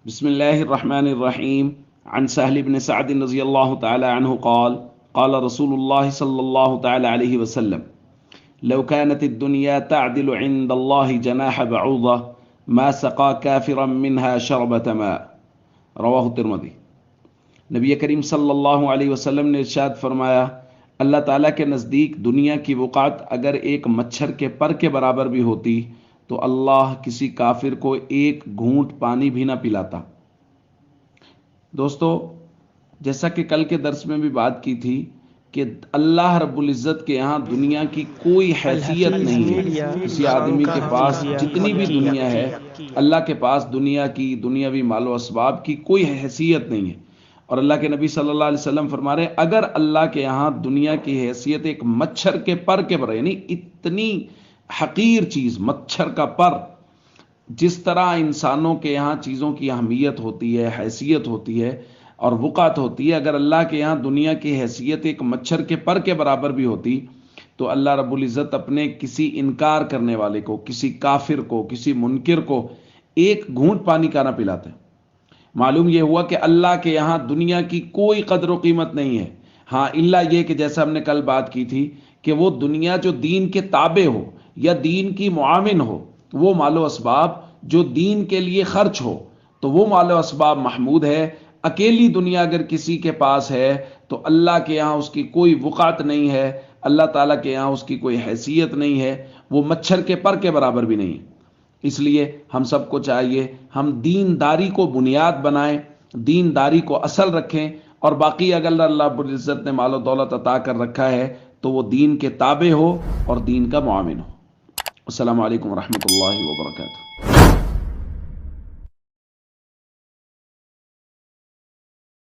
بسم الله الرحمن الرحيم. عن سهل بن سعد رضي الله تعالى عنه قال قال رسول الله صلى الله تعالى عليه وسلم لو كانت الدنيا تعدل عند الله جناح بعوضة ما سقى كافرا منها شربة ماء. رواہ ترمذی. نبی کریم صلی اللہ علیہ وسلم نے ارشاد فرمایا، اللہ تعالیٰ کے نزدیک دنیا کی وقعت اگر ایک مچھر کے پر کے برابر بھی ہوتی تو اللہ کسی کافر کو ایک گھونٹ پانی بھی نہ پلاتا۔ دوستو، جیسا کہ کل کے درس میں بھی بات کی تھی کہ اللہ رب العزت کے یہاں دنیا کی کوئی حیثیت نہیں ہے۔ کسی آدمی کے پاس جتنی بھی دنیا ہے، اللہ کے پاس دنیا کی دنیاوی مال و اسباب کی کوئی حیثیت نہیں ہے۔ اور اللہ کے نبی صلی اللہ علیہ وسلم فرما رہے ہیں، اگر اللہ کے یہاں دنیا کی حیثیت ایک مچھر کے پر کے برابر، یعنی اتنی حقیر چیز مچھر کا پر، جس طرح انسانوں کے یہاں چیزوں کی اہمیت ہوتی ہے، حیثیت ہوتی ہے اور وقعت ہوتی ہے، اگر اللہ کے یہاں دنیا کی حیثیت ایک مچھر کے پر کے برابر بھی ہوتی تو اللہ رب العزت اپنے کسی انکار کرنے والے کو، کسی کافر کو، کسی منکر کو ایک گھونٹ پانی کا نہ پلاتے۔ معلوم یہ ہوا کہ اللہ کے یہاں دنیا کی کوئی قدر و قیمت نہیں ہے، ہاں اللہ یہ کہ جیسا ہم نے کل بات کی تھی کہ وہ دنیا جو دین کے تابع ہو یا دین کی معاون ہو، وہ مال و اسباب جو دین کے لیے خرچ ہو تو وہ مال و اسباب محمود ہے۔ اکیلی دنیا اگر کسی کے پاس ہے تو اللہ کے یہاں اس کی کوئی وقعت نہیں ہے، اللہ تعالیٰ کے یہاں اس کی کوئی حیثیت نہیں ہے، وہ مچھر کے پر کے برابر بھی نہیں ہے۔ اس لیے ہم سب کو چاہیے ہم دینداری کو بنیاد بنائیں، دینداری کو اصل رکھیں، اور باقی اگر اللہ رب العزت نے مال و دولت عطا کر رکھا ہے تو وہ دین کے تابع ہو اور دین کا معاون ہو۔ السلام علیکم ورحمۃ اللہ وبرکاتہ۔